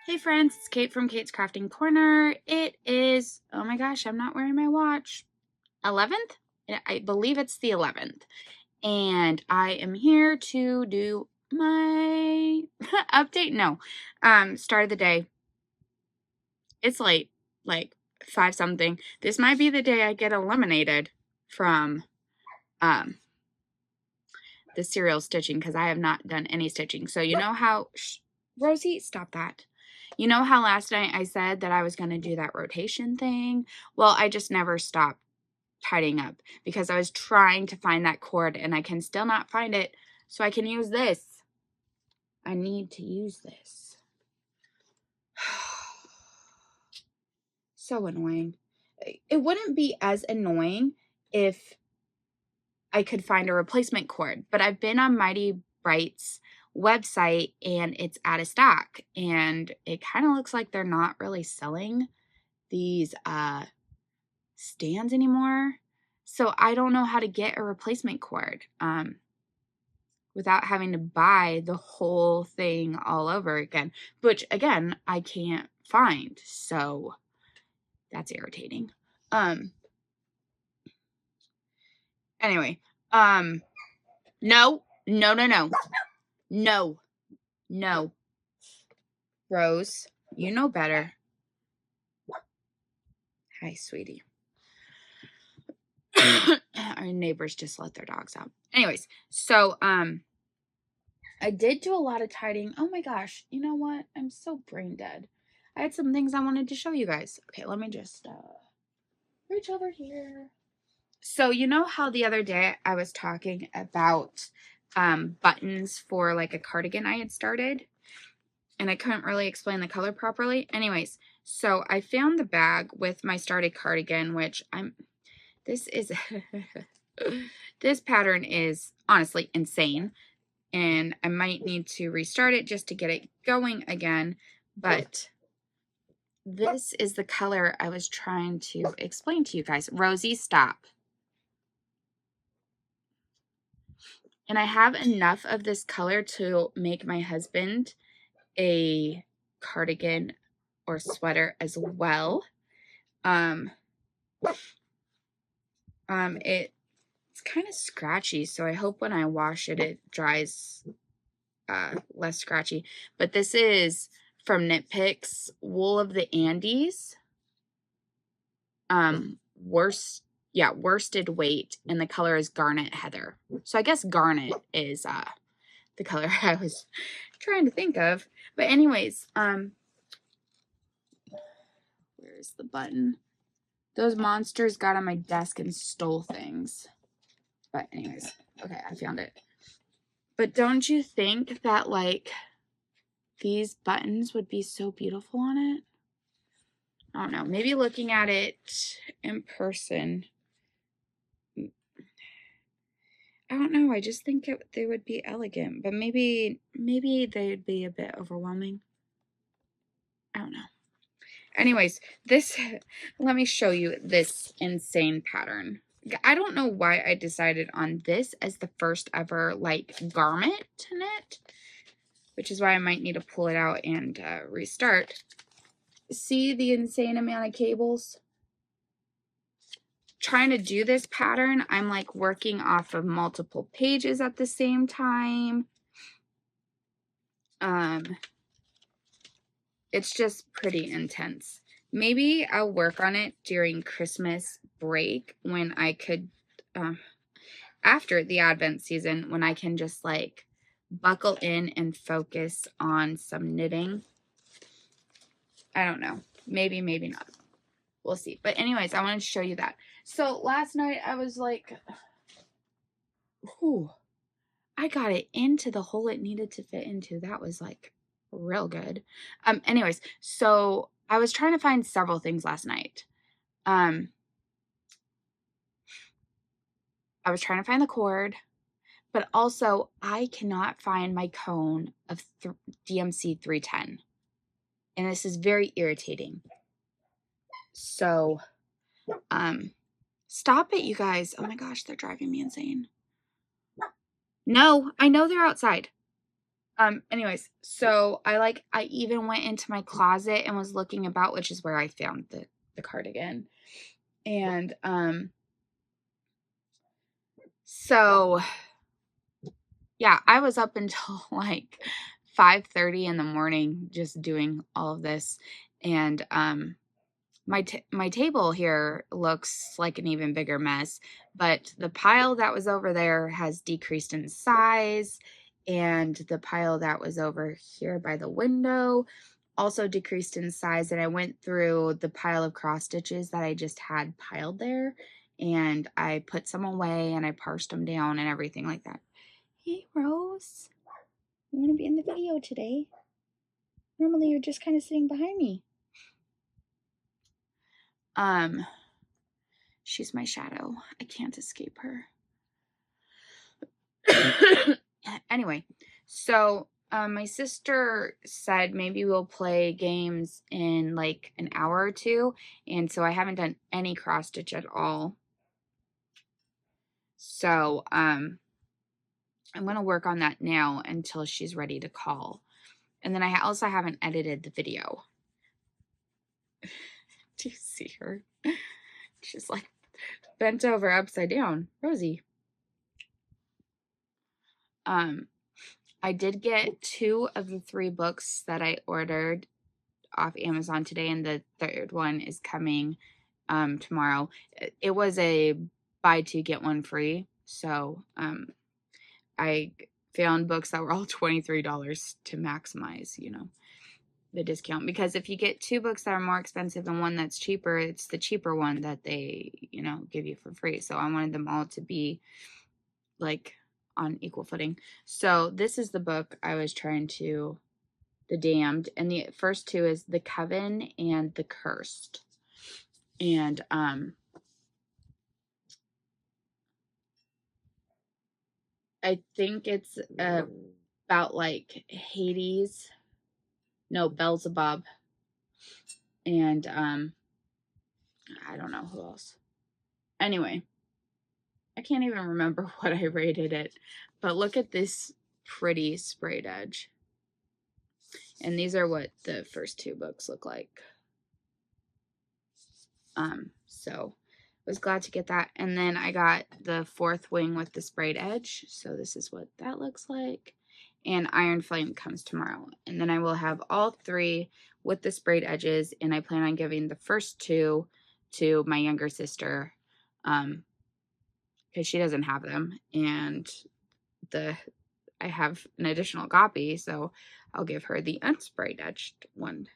Hey friends, it's Kate from Kate's Crafting Corner. It is, oh my gosh, I'm not wearing my watch. 11th? I believe it's the 11th. And I am here to do my update. No, start of the day. It's late, like 5 something. This might be the day I get eliminated from the serial stitching because I have not done any stitching. So you know how, Rosie, stop that. You know how last night I said that I was going to do that rotation thing? Well, I just never stopped tidying up because I was trying to find that cord and I can still not find it, so I can use this. I need to use this. So annoying. It wouldn't be as annoying if I could find a replacement cord, but I've been on Mighty Bright's website and it's out of stock, and it kind of looks like they're not really selling these stands anymore. So I don't know how to get a replacement cord without having to buy the whole thing all over again, which again I can't find. So that's irritating. Anyway, no. Rose, you know better. Hi, sweetie. Our neighbors just let their dogs out. Anyways, so I did do a lot of tidying. Oh my gosh, you know what? I'm so brain dead. I had some things I wanted to show you guys. Okay, let me just reach over here. So you know how the other day I was talking about buttons for like a cardigan I had started, and I couldn't really explain the color properly. Anyways, so I found the bag with my started cardigan, which this is this pattern is honestly insane, and I might need to restart it just to get it going again, but this is the color I was trying to explain to you guys. Rosie, stop. And I have enough of this color to make my husband a cardigan or sweater as well. It's kind of scratchy, so I hope when I wash it, it dries less scratchy. But this is from Knit Picks, Wool of the Andes. Worsted weight, and the color is Garnet Heather. So I guess garnet is the color I was trying to think of. But anyways, where's the button? Those monsters got on my desk and stole things. But anyways, okay, I found it. But don't you think that like these buttons would be so beautiful on it? I don't know. Maybe looking at it in person. I don't know. I just think they would be elegant, but maybe they'd be a bit overwhelming. I don't know. Anyways, let me show you this insane pattern. I don't know why I decided on this as the first ever like garment to knit, which is why I might need to pull it out and restart. See the insane amount of cables? Trying to do this pattern, I'm like working off of multiple pages at the same time. It's just pretty intense. Maybe I'll work on it during Christmas break when I could, after the Advent season, when I can just like buckle in and focus on some knitting. I don't know. Maybe not. We'll see. But anyways, I wanted to show you that. So last night I was like, ooh, I got it into the hole it needed to fit into. That was like real good. Anyways, so I was trying to find several things last night. I was trying to find the cord, but also I cannot find my cone of DMC 310. And this is very irritating. So, stop it, you guys. Oh my gosh, they're driving me insane. No, I know they're outside. Anyways, so I even went into my closet and was looking about, which is where I found the cardigan. And, so yeah, I was up until like 5:30 in the morning just doing all of this. And, my table here looks like an even bigger mess, but the pile that was over there has decreased in size, and the pile that was over here by the window also decreased in size. And I went through the pile of cross stitches that I just had piled there, and I put some away and I parsed them down and everything like that. Hey, Rose, you want to be in the video today? Normally you're just kind of sitting behind me. She's my shadow. I can't escape her. Anyway, so my sister said maybe we'll play games in like an hour or two, and so I haven't done any cross stitch at all. So I'm gonna work on that now until she's ready to call. And then I also haven't edited the video. Do you see her? She's like bent over upside down. Rosie. I did get 2 of the 3 books that I ordered off Amazon today, and the third one is coming tomorrow. It was a buy 2 get 1 free, so I found books that were all $23 to maximize, you know, the discount, because if you get 2 books that are more expensive than one that's cheaper, it's the cheaper one that they, you know, give you for free. So I wanted them all to be like on equal footing. So this is the book I was trying to, The Damned, and the first 2 is The Coven and The Cursed. And I think it's about like Hades, no, Beelzebub, and I don't know who else. Anyway, I can't even remember what I rated it, but look at this pretty sprayed edge. And these are what the first 2 books look like. So I was glad to get that. And then I got the 4th wing with the sprayed edge. So this is what that looks like. And Iron Flame comes tomorrow. And then I will have all 3 with the sprayed edges. And I plan on giving the first 2 to my younger sister, because she doesn't have them. And I have an additional copy, so I'll give her the unsprayed edged ones.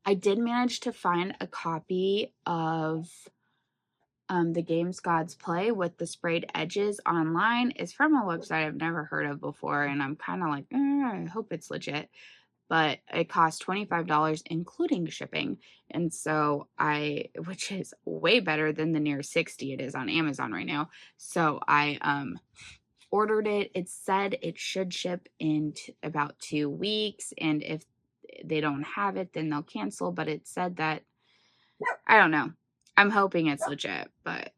I did manage to find a copy of The Games Gods Play with the sprayed edges online. It's from a website I've never heard of before, and I'm kind of like, I hope it's legit. But it cost $25 including shipping, and so which is way better than the near $60 it is on Amazon right now. So I ordered it. It said it should ship in about 2 weeks, and if they don't have it, then they'll cancel. But it said that, I don't know. I'm hoping it's legit, but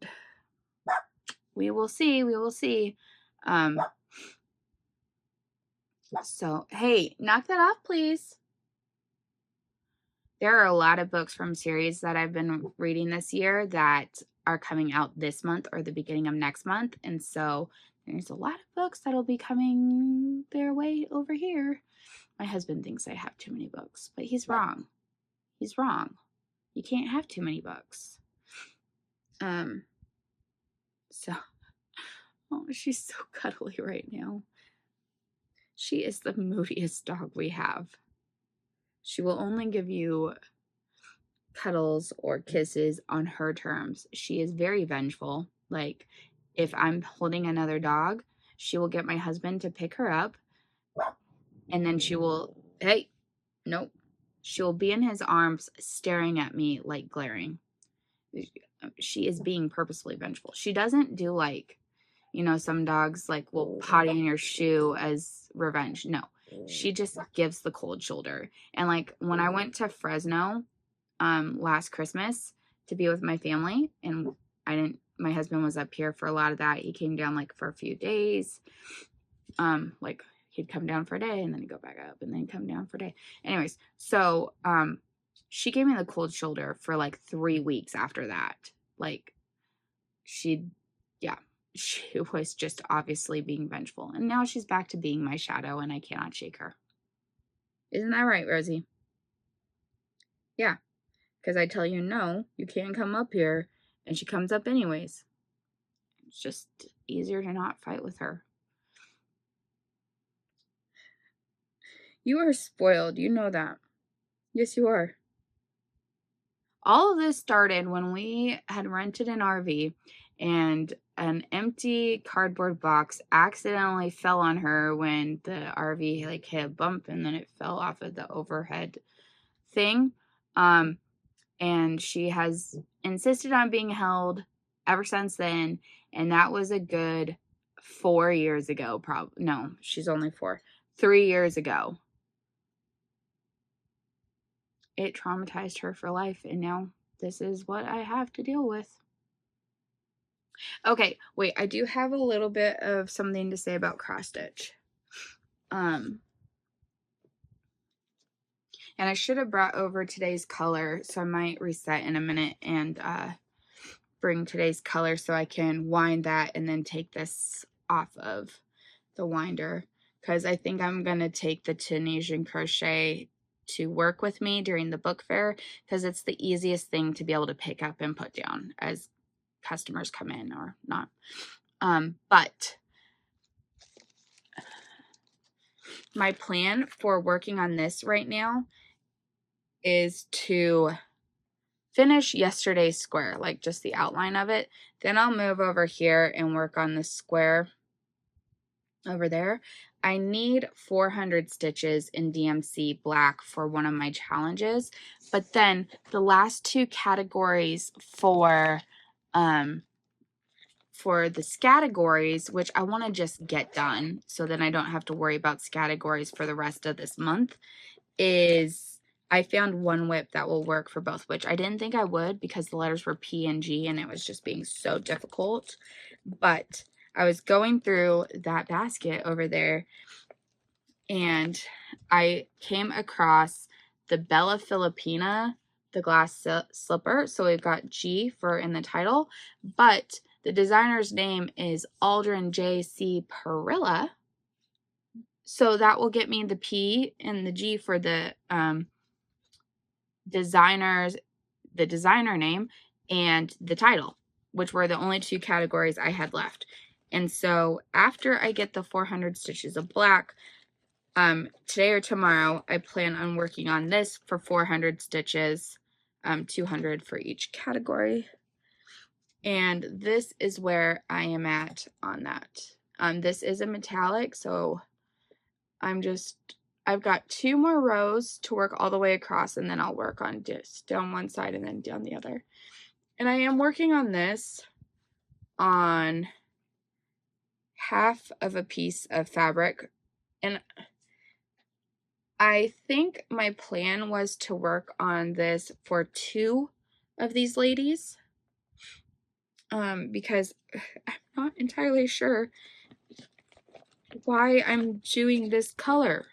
we will see. We will see. So, hey, knock that off, please. There are a lot of books from series that I've been reading this year that are coming out this month or the beginning of next month. And so there's a lot of books that'll be coming their way over here. My husband thinks I have too many books, but he's wrong. He's wrong. You can't have too many books. So, oh, she's so cuddly right now. She is the moodiest dog we have. She will only give you cuddles or kisses on her terms. She is very vengeful. Like, if I'm holding another dog, she will get my husband to pick her up, and then she will, hey, nope. She will be in his arms staring at me like glaring. She is being purposefully vengeful. She doesn't do like, you know, some dogs like will potty in your shoe as revenge. No, she just gives the cold shoulder. And like when I went to Fresno last Christmas to be with my family, and I didn't my husband was up here for a lot of that. He came down like for a few days. Like he'd come down for a day and then he'd go back up and then come down for a day. Anyways, so she gave me the cold shoulder for like 3 weeks after that. Like she was just obviously being vengeful. And now she's back to being my shadow and I cannot shake her. Isn't that right, Rosie? Yeah, because I tell you, no, you can't come up here, and she comes up anyways. It's just easier to not fight with her. You are spoiled. You know that. Yes, you are. All of this started when we had rented an RV and an empty cardboard box accidentally fell on her when the RV like hit a bump and then it fell off of the overhead thing. And she has insisted on being held ever since then. And that was a good 4 years ago. No, she's only 4. 3 years ago. It traumatized her for life. And now this is what I have to deal with. Okay, wait. I do have a little bit of something to say about cross stitch. And I should have brought over today's color. So I might reset in a minute and bring today's color so I can wind that and then take this off of the winder, because I think I'm going to take the Tunisian crochet to work with me during the book fair, because it's the easiest thing to be able to pick up and put down as customers come in or not. But my plan for working on this right now is to finish yesterday's square, like just the outline of it. Then I'll move over here and work on the square over there. I need 400 stitches in DMC black for one of my challenges, but then the last 2 categories for the categories, which I want to just get done so then I don't have to worry about categories for the rest of this month, is I found one whip that will work for both, which I didn't think I would because the letters were P and G and it was just being so difficult. But I was going through that basket over there and I came across the Bella Filipina, the glass slipper. So we've got G for in the title, but the designer's name is Aldrin J.C. Perilla. So that will get me the P and the G for the designer name and the title, which were the only 2 categories I had left. And so after I get the 400 stitches of black, today or tomorrow, I plan on working on this for 400 stitches, 200 for each category. And this is where I am at on that. This is a metallic, so I've got 2 more rows to work all the way across, and then I'll work on just down one side and then down the other. And I am working on this on half of a piece of fabric. And I think my plan was to work on this for 2 of these ladies. Because I'm not entirely sure why I'm doing this color.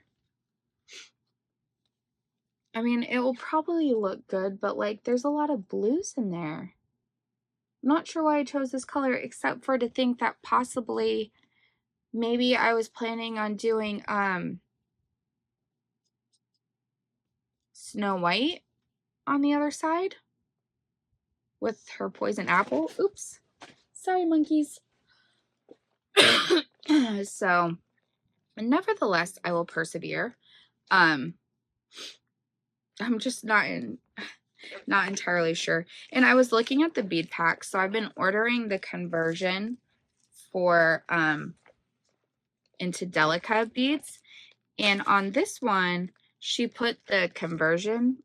I mean, it will probably look good, but like there's a lot of blues in there. I'm not sure why I chose this color, except for to think that possibly maybe I was planning on doing Snow White on the other side with her poison apple. Oops. Sorry, monkeys. So, nevertheless, I will persevere. I'm just not entirely sure. And I was looking at the bead pack, so I've been ordering the conversion for into Delica beads. And on this one, she put the conversion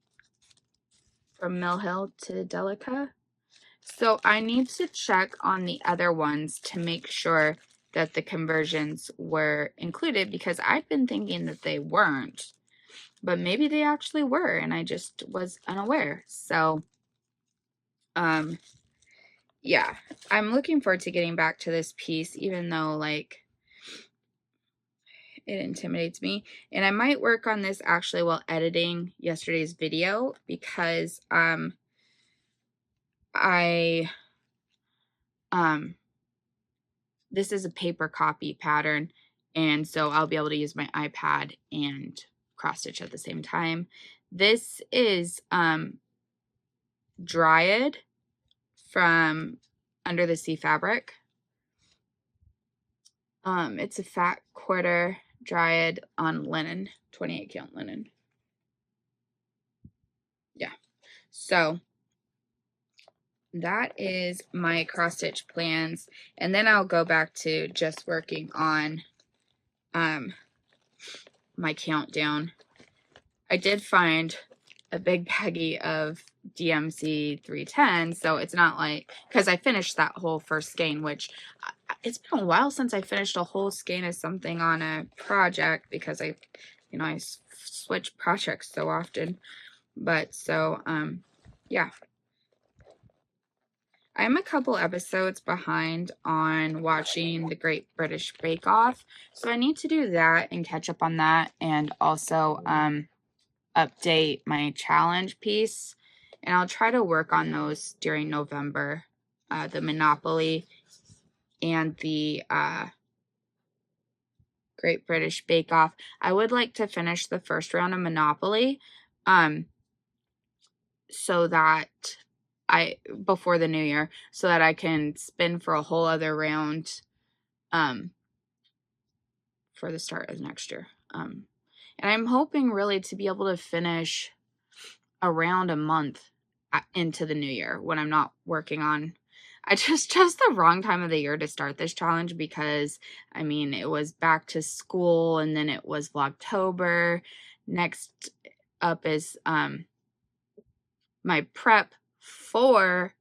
from Mill Hill to Delica. So I need to check on the other ones to make sure that the conversions were included, because I've been thinking that they weren't, but maybe they actually were and I just was unaware. So yeah, I'm looking forward to getting back to this piece, even though, like, it intimidates me. And I might work on this actually while editing yesterday's video, because this is a paper copy pattern, and so I'll be able to use my iPad and cross stitch at the same time. This is Dryad from Under the Sea Fabric. It's a fat quarter Dryad on linen, 28 count linen. Yeah, so that is my cross stitch plans, and then I'll go back to just working on my countdown. I did find a big baggie of DMC 310, so it's not like, because I finished that whole first skein, which it's been a while since I finished a whole skein of something on a project, because I switch projects so often. But so yeah, I'm a couple episodes behind on watching the Great British Bake Off, so I need to do that and catch up on that, and also update my challenge piece, and I'll try to work on those during November, the Monopoly and the Great British Bake Off. I would like to finish the first round of Monopoly so that before the new year, so that I can spin for a whole other round for the start of next year. And I'm hoping really to be able to finish around a month into the new year when I'm not working on. I just chose the wrong time of the year to start this challenge, because I mean, it was back to school, and then it was Vlogtober. Next up is my prep for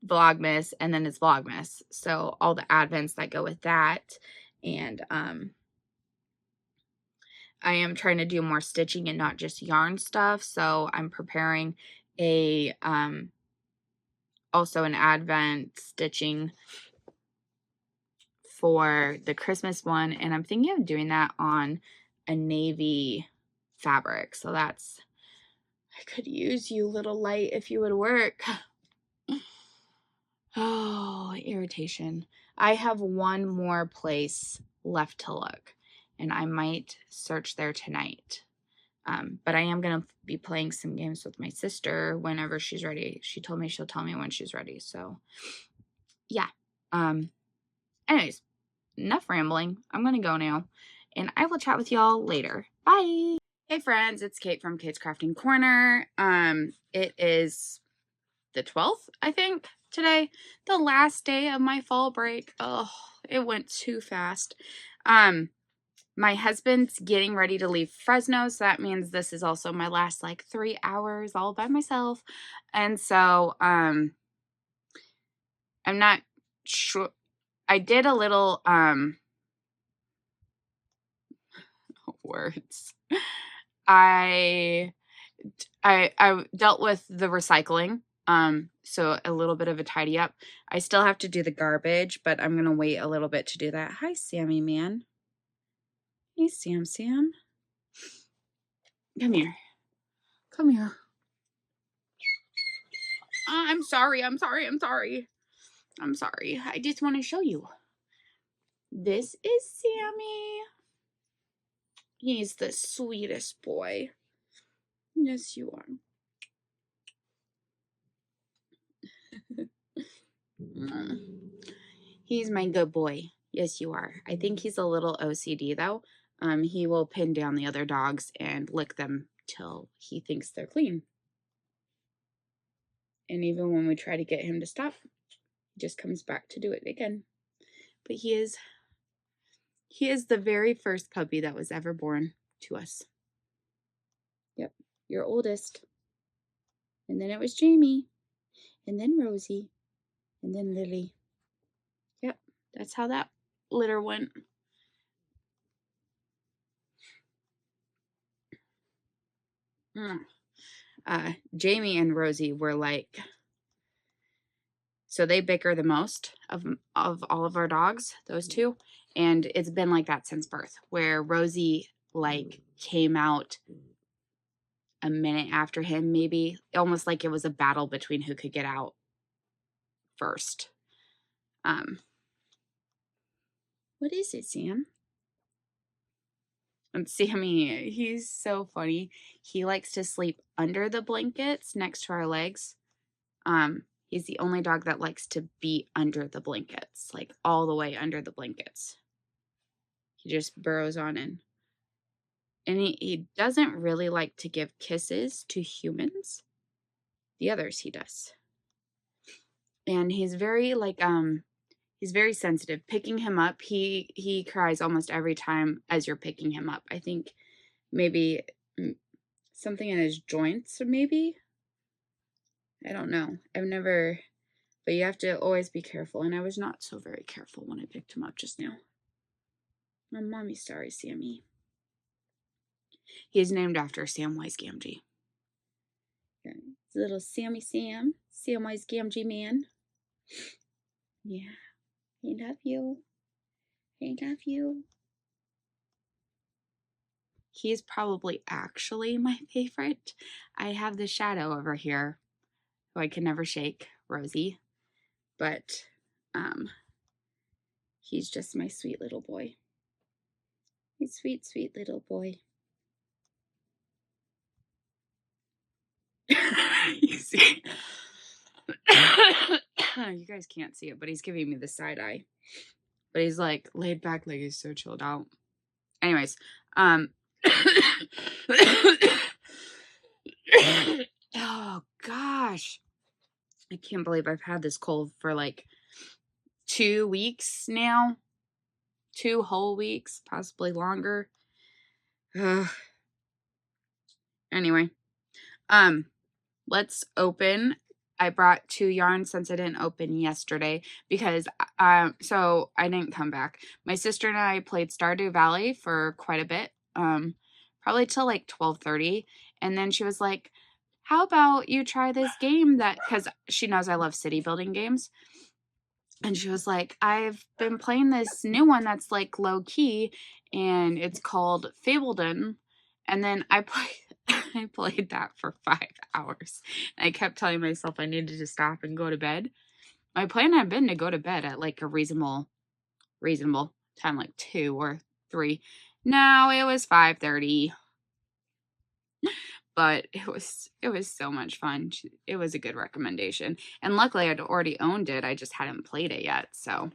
Vlogmas, and then it's Vlogmas, so all the advents that go with that. And I am trying to do more stitching and not just yarn stuff, so I'm preparing a also an advent stitching for the Christmas one, and I'm thinking of doing that on a navy fabric. So that's, I could use you, little light, if you would work. Oh, irritation. I have one more place left to look, and I might search there tonight. But I am going to be playing some games with my sister whenever she's ready. She told me she'll tell me when she's ready. So, yeah. Anyways, enough rambling. I'm going to go now, and I will chat with y'all later. Bye. Hey, friends. It's Kate from Kate's Crafting Corner. It is the 12th, I think, today. The last day of my fall break. Oh, it went too fast. My husband's getting ready to leave Fresno, so that means this is also my last, like, 3 hours all by myself. And so, I'm not sure. I did a little, words. I dealt with the recycling, so a little bit of a tidy up. I still have to do the garbage, but I'm gonna wait a little bit to do that. Hi, Sammy man. Hey, Sam. Come here. Come here. I'm sorry. I'm sorry. I just want to show you. This is Sammy. He's the sweetest boy. Yes, you are. He's my good boy. Yes, you are. I think he's a little OCD, though. He will pin down the other dogs and lick them till he thinks they're clean. And even when we try to get him to stop, he just comes back to do it again. But he is the very first puppy that was ever born to us. Yep, your oldest. And then it was Jamie. And then Rosie. And then Lily. Yep, that's how that litter went. Jamie and Rosie were like So they bicker the most of all of our dogs, those two. And it's been like that since birth, where Rosie like came out a minute after him, maybe, almost like it was a battle between who could get out first. What is it, Sam? And Sammy, he's so funny. He likes to sleep under the blankets next to our legs. He's the only dog that likes to be under the blankets, like all the way under the blankets. He just burrows on in. And he doesn't really like to give kisses to humans. The others he does. And he's very like he's very sensitive. Picking him up, he cries almost every time as you're picking him up. I think maybe something in his joints, or maybe. I don't know. I've never, but you have to always be careful. And I was not so very careful when I picked him up just now. Oh, mommy, sorry, Sammy. He is named after Samwise Gamgee. Little Sammy Sam, Samwise Gamgee man. Yeah. Hey, love you. Hey, love you. He's probably actually my favorite. I have the shadow over here who I can never shake, Rosie. But he's just my sweet little boy. He's sweet, sweet little boy. You see? You guys can't see it, but he's giving me the side eye. But he's like laid back, like he's so chilled out. Anyways, oh gosh, I can't believe I've had this cold for like 2 weeks now. 2 whole weeks, possibly longer. Anyway, let's open. I brought 2 yarns since I didn't open yesterday because so I didn't come back. My sister and I played Stardew Valley for quite a bit, probably till like 12:30, and then she was like, "How about you try this game that?" Because she knows I love city building games, and she was like, "I've been playing this new one that's like low key, and it's called Fabledon," and then I played that for 5 hours. And I kept telling myself I needed to stop and go to bed. My plan had been to go to bed at like a reasonable time, like 2 or 3. No, it was 5:30. But it was so much fun. It was a good recommendation. And luckily I'd already owned it. I just hadn't played it yet. So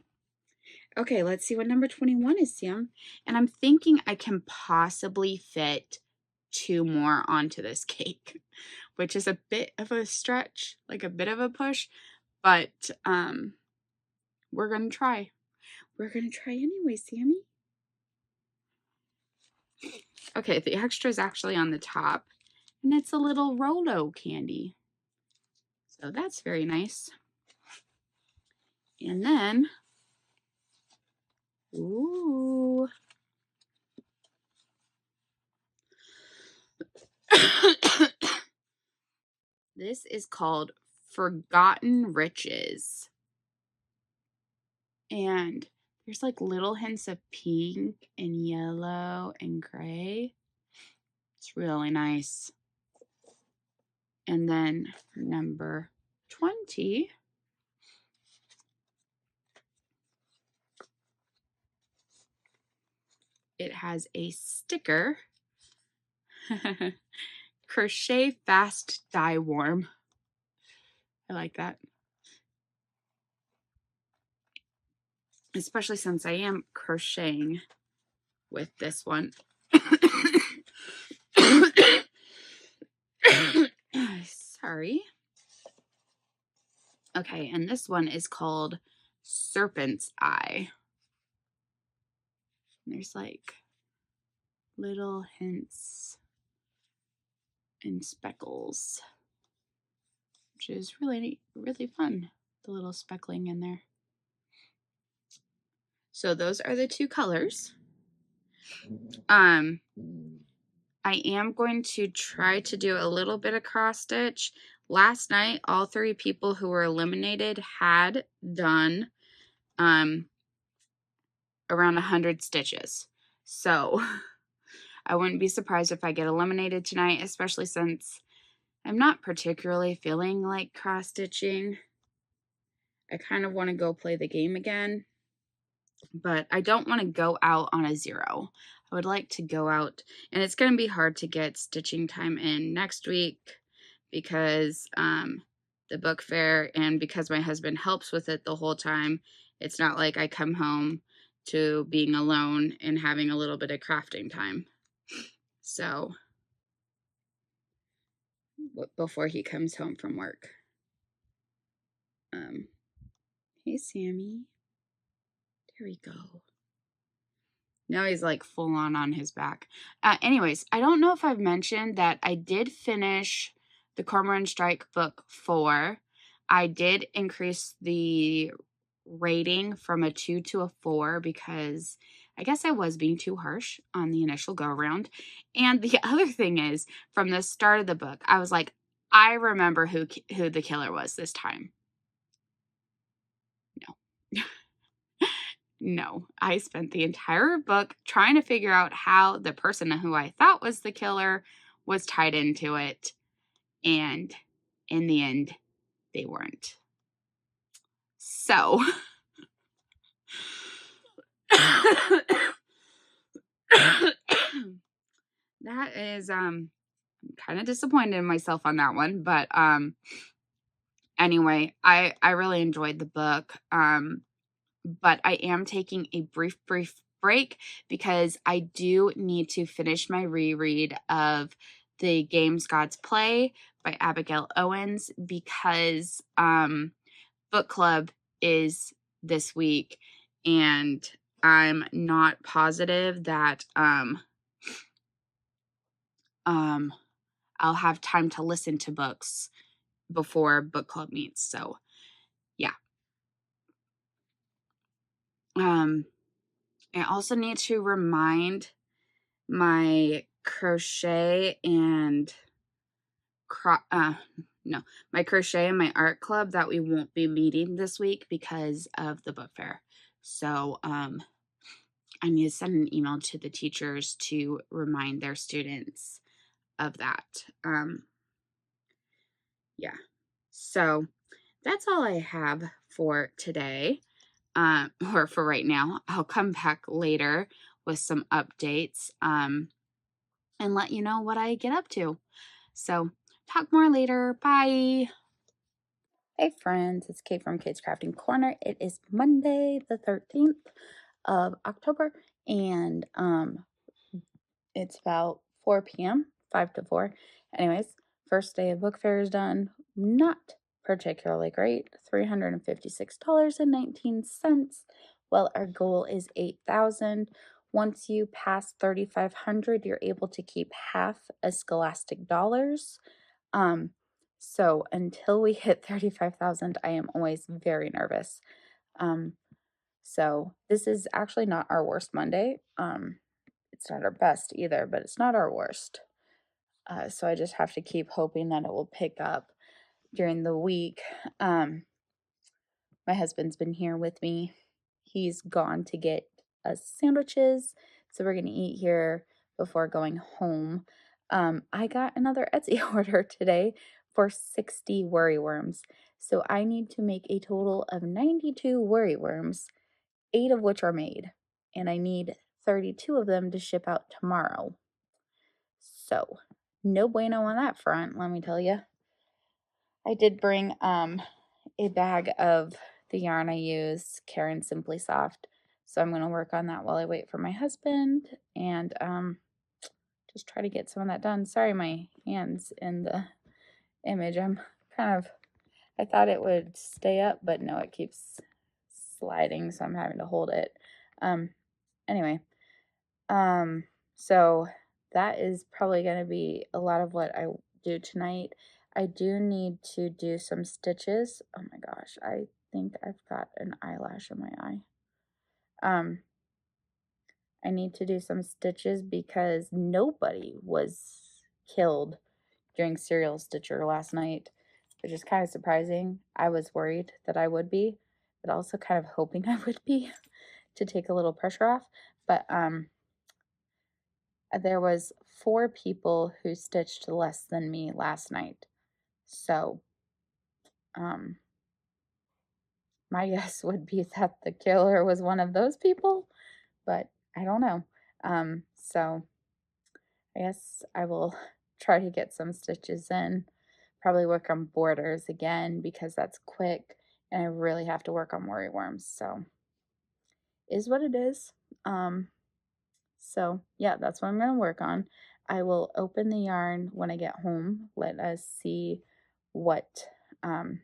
okay, let's see what number 21 is, Sam. And I'm thinking I can possibly fit 2 more onto this cake, which is a bit of a stretch, like a bit of a push, but we're going to try. We're going to try anyway, Sammy. Okay, the extra is actually on the top, and it's a little Rolo candy. So that's very nice. And then, ooh. This is called Forgotten Riches. And there's like little hints of pink and yellow and gray. It's really nice. And then number 20. It has a sticker. Crochet fast, dye warm. I like that. Especially since I am crocheting with this one. Sorry. Okay, and this one is called Serpent's Eye. And there's like little hints and speckles, which is really, really fun. The little speckling in there. So those are the 2 colors. I am going to try to do a little bit of cross stitch last night, all 3 people who were eliminated had done around 100 stitches. So I wouldn't be surprised if I get eliminated tonight, especially since I'm not particularly feeling like cross-stitching. I kind of want to go play the game again, but I don't want to go out on a 0. I would like to go out, and it's going to be hard to get stitching time in next week because the book fair, and because my husband helps with it the whole time, it's not like I come home to being alone and having a little bit of crafting time. So before he comes home from work. Hey, Sammy. There we go. Now he's like full on his back. Anyways, I don't know if I've mentioned that I did finish the Cormoran Strike book 4. I did increase the rating from a 2 to a 4 because I guess I was being too harsh on the initial go around. And the other thing is, from the start of the book, I was like, I remember who the killer was this time. No. No, I spent the entire book trying to figure out how the person who I thought was the killer was tied into it. And in the end, they weren't. So that is I'm kind of disappointed in myself on that one, but anyway, I really enjoyed the book. But I am taking a brief break because I do need to finish my reread of The Games Gods Play by Abigail Owens because book club is this week, and I'm not positive that I'll have time to listen to books before book club meets. So yeah. I also need to remind my crochet and my crochet and my art club that we won't be meeting this week because of the book fair. So I need to send an email to the teachers to remind their students of that. Yeah. So that's all I have for today. Or for right now. I'll come back later with some updates and let you know what I get up to. So talk more later. Bye. Hey friends, it's Kate from Kate's Crafting Corner. It is Monday the 13th of October, and it's about 4 p.m., 5 to 4. Anyways, first day of book fair is done. Not particularly great. $356.19. Well, our goal is $8,000. Once you pass 3,500, you're able to keep half a scholastic dollars. So until we hit 35,000, I am always very nervous. So this is actually not our worst Monday. It's not our best either, but it's not our worst. So I just have to keep hoping that it will pick up during the week. My husband's been here with me. He's gone to get us sandwiches, so we're going to eat here before going home. I got another Etsy order today for 60 worry worms. So I need to make a total of 92 worry worms, 8 of which are made, and I need 32 of them to ship out tomorrow. So, no bueno on that front, let me tell you. I did bring a bag of the yarn I use, Karen Simply Soft. So I'm going to work on that while I wait for my husband and just try to get some of that done. Sorry, my hand's in the image. I thought it would stay up, but no, it keeps sliding, so I'm having to hold it. Anyway, so that is probably going to be a lot of what I do tonight. I do need to do some stitches. Oh my gosh, I think I've got an eyelash in my eye. I need to do some stitches because nobody was killed during Serial Stitcher last night. which is kind of surprising. I was worried that I would be, but also kind of hoping I would be to take a little pressure off. But there was 4 people who stitched less than me last night. So my guess would be that the killer was one of those people, but I don't know. So I guess I will try to get some stitches in. Probably work on borders again because that's quick, and I really have to work on worry worms. So is what it is. So yeah, that's what I'm gonna work on. I will open the yarn when I get home. Let us see what um,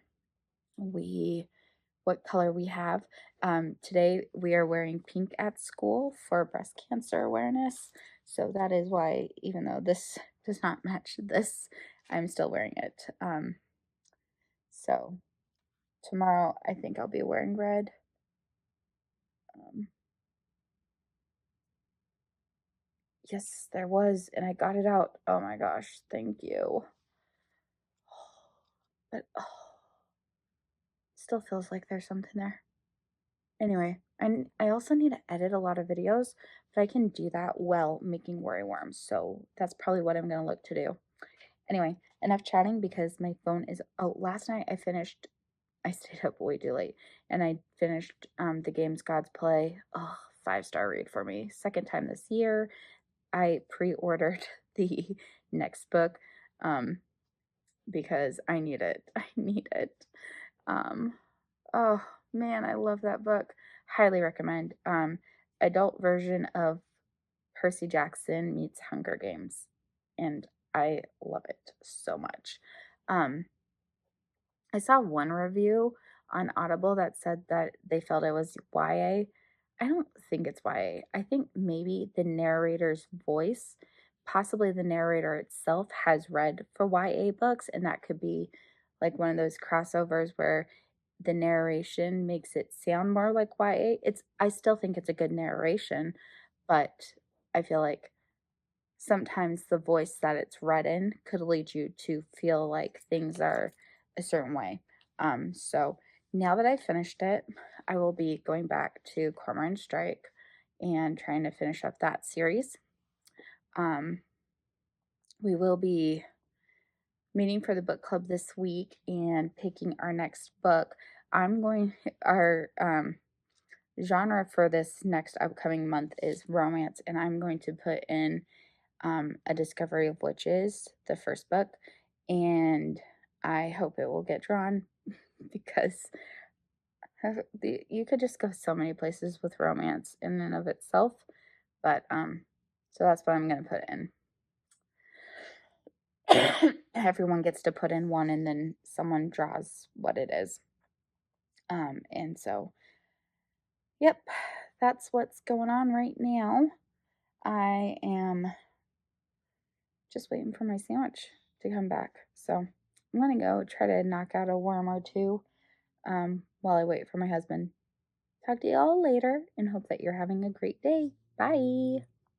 what color we have. Today we are wearing pink at school for breast cancer awareness. So that is why, even though this does not match this, I'm still wearing it. So tomorrow I think I'll be wearing red. Yes, there was, and I got it out. Oh my gosh, thank you. But still feels like there's something there. Anyway, I also need to edit a lot of videos, but I can do that while making worry worms. So that's probably what I'm going to look to do. Anyway, enough chatting because my phone is, oh, last night I stayed up way too late and I finished the games Gods Play. Oh, 5-star read for me. Second time this year. I pre-ordered the next book because I need it. I need it. Oh man, I love that book. Highly recommend. Adult version of Percy Jackson meets Hunger Games, and I love it so much. I saw one review on Audible that said that they felt it was YA. I don't think it's YA. I think maybe the narrator's voice, possibly the narrator itself, has read for YA books, and that could be like one of those crossovers where the narration makes it sound more like YA. I still think it's a good narration, but I feel like sometimes the voice that it's read in could lead you to feel like things are a certain way. So now that I finished it, I will be going back to Cormoran Strike and trying to finish up that series. We will be meeting for the book club this week and picking our next book. Our genre for this next upcoming month is romance, and I'm going to put in A Discovery of Witches, the first book, and I hope it will get drawn because you could just go so many places with romance in and of itself. But so that's what I'm going to put in. Everyone gets to put in one, and then someone draws what it is. And so, yep, that's what's going on right now. I am just waiting for my sandwich to come back. So I'm going to go try to knock out a worm or two while I wait for my husband. Talk to you all later and hope that you're having a great day. Bye.